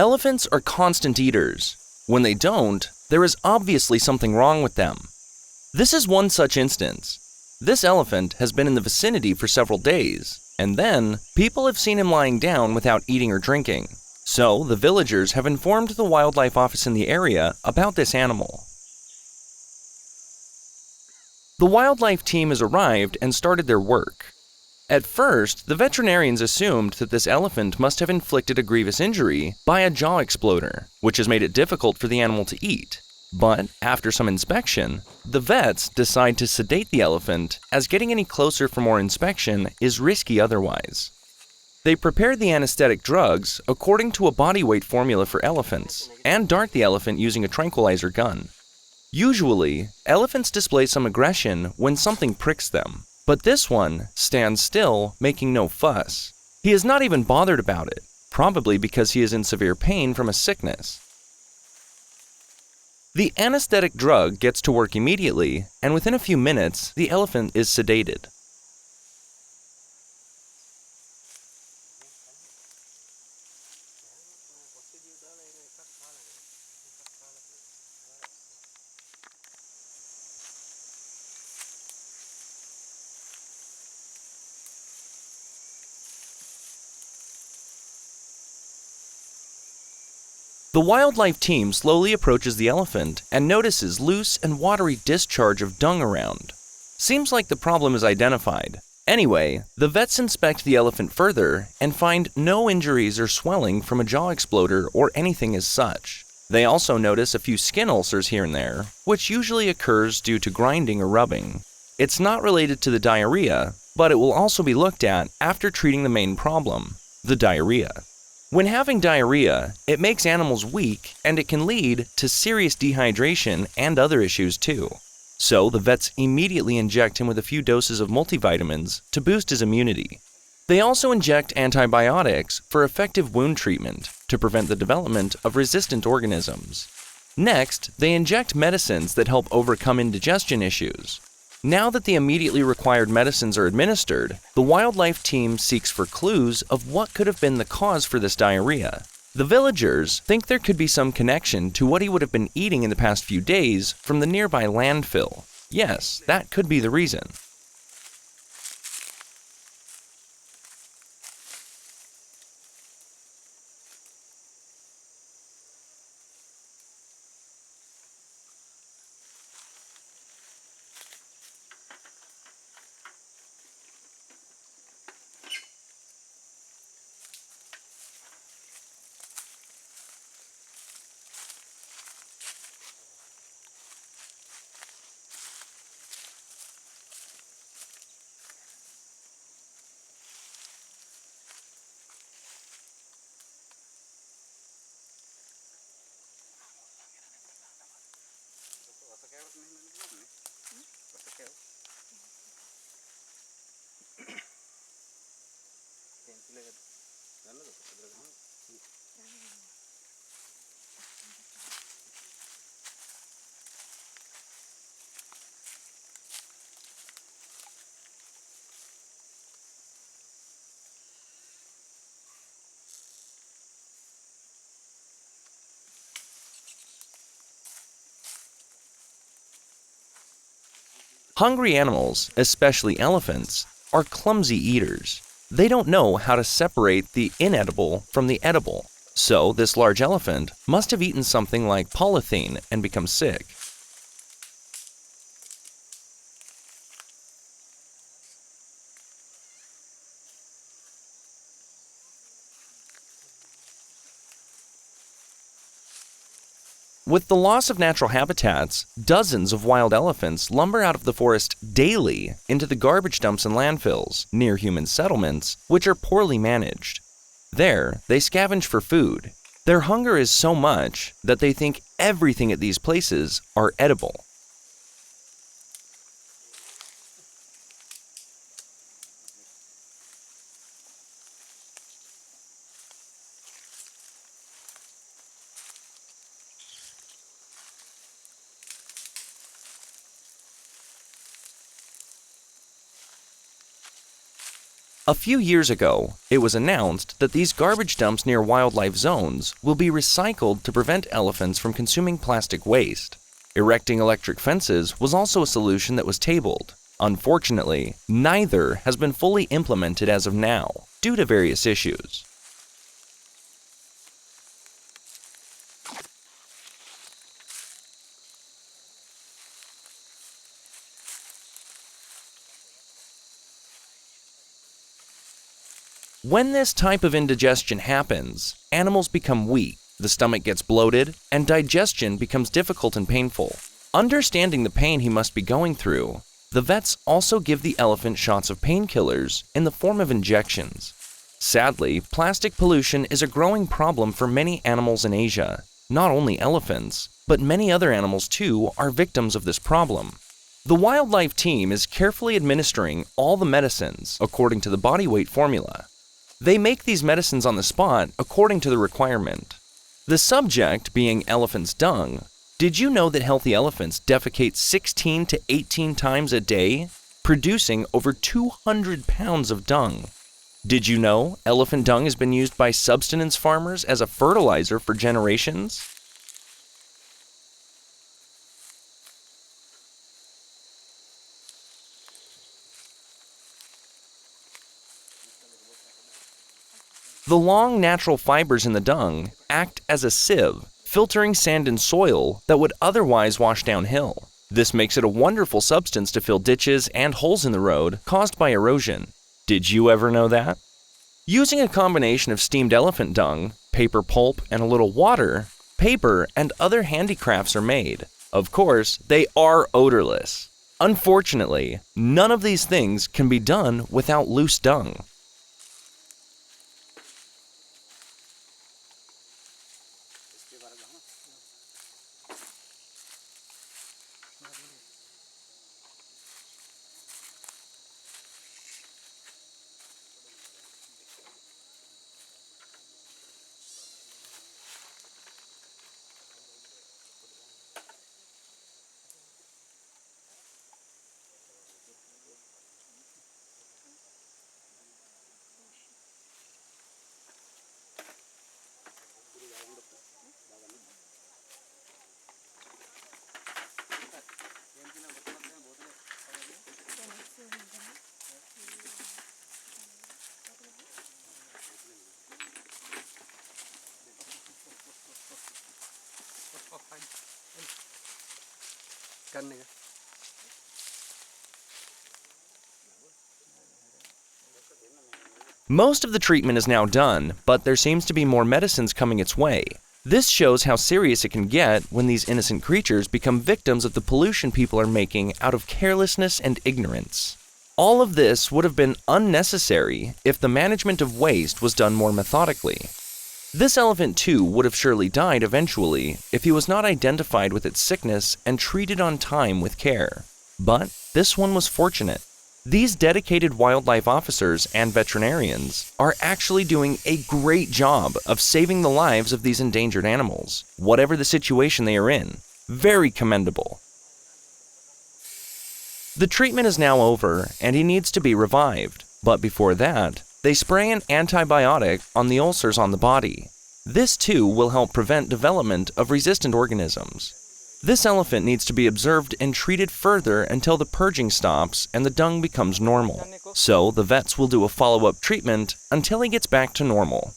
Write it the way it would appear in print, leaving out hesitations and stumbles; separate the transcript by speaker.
Speaker 1: Elephants are constant eaters. When they don't, there is obviously something wrong with them. This is one such instance. This elephant has been in the vicinity for several days, and then people have seen him lying down without eating or drinking. So the villagers have informed the wildlife office in the area about this animal. The wildlife team has arrived and started their work. At first, the veterinarians assumed that this elephant must have inflicted a grievous injury by a jaw exploder, which has made it difficult for the animal to eat. But after some inspection, the vets decide to sedate the elephant, as getting any closer for more inspection is risky otherwise. They prepare the anesthetic drugs according to a body weight formula for elephants, and dart the elephant using a tranquilizer gun. Usually, elephants display some aggression when something pricks them, but this one stands still, making no fuss. He is not even bothered about it, probably because he is in severe pain from a sickness. The anesthetic drug gets to work immediately, and within a few minutes, the elephant is sedated. The wildlife team slowly approaches the elephant and notices loose and watery discharge of dung around. Seems like the problem is identified. Anyway, the vets inspect the elephant further and find no injuries or swelling from a jaw exploder or anything as such. They also notice a few skin ulcers here and there, which usually occurs due to grinding or rubbing. It's not related to the diarrhea, but it will also be looked at after treating the main problem, the diarrhea. When having diarrhea, it makes animals weak and it can lead to serious dehydration and other issues too. So the vets immediately inject him with a few doses of multivitamins to boost his immunity. They also inject antibiotics for effective wound treatment to prevent the development of resistant organisms. Next, they inject medicines that help overcome indigestion issues. Now that the immediately required medicines are administered, the wildlife team seeks for clues of what could have been the cause for this diarrhea. The villagers think there could be some connection to what he would have been eating in the past few days from the nearby landfill. Yes, that could be the reason. Hungry animals, especially elephants, are clumsy eaters. They don't know how to separate the inedible from the edible. So this large elephant must have eaten something like polythene and become sick. With the loss of natural habitats, dozens of wild elephants lumber out of the forest daily into the garbage dumps and landfills near human settlements, which are poorly managed. There, they scavenge for food. Their hunger is so much that they think everything at these places are edible. A few years ago, it was announced that these garbage dumps near wildlife zones will be recycled to prevent elephants from consuming plastic waste. Erecting electric fences was also a solution that was tabled. Unfortunately, neither has been fully implemented as of now, due to various issues. When this type of indigestion happens, animals become weak, the stomach gets bloated, and digestion becomes difficult and painful. Understanding the pain he must be going through, the vets also give the elephant shots of painkillers in the form of injections. Sadly, plastic pollution is a growing problem for many animals in Asia. Not only elephants, but many other animals too are victims of this problem. The wildlife team is carefully administering all the medicines according to the body weight formula. They make these medicines on the spot according to the requirement. The subject being elephant's dung. Did you know that healthy elephants defecate 16 to 18 times a day, producing over 200 pounds of dung? Did you know elephant dung has been used by subsistence farmers as a fertilizer for generations? The long natural fibers in the dung act as a sieve, filtering sand and soil that would otherwise wash downhill. This makes it a wonderful substance to fill ditches and holes in the road caused by erosion. Did you ever know that? Using a combination of steamed elephant dung, paper pulp, and a little water, paper and other handicrafts are made. Of course, they are odorless. Unfortunately, none of these things can be done without loose dung. Most of the treatment is now done, but there seems to be more medicines coming its way. This shows how serious it can get when these innocent creatures become victims of the pollution people are making out of carelessness and ignorance. All of this would have been unnecessary if the management of waste was done more methodically. This elephant too would have surely died eventually if he was not identified with its sickness and treated on time with care. But this one was fortunate. These dedicated wildlife officers and veterinarians are actually doing a great job of saving the lives of these endangered animals, whatever the situation they are in. Very commendable. The treatment is now over and he needs to be revived, but before that, they spray an antibiotic on the ulcers on the body. This too will help prevent development of resistant organisms. This elephant needs to be observed and treated further until the purging stops and the dung becomes normal. So the vets will do a follow-up treatment until he gets back to normal.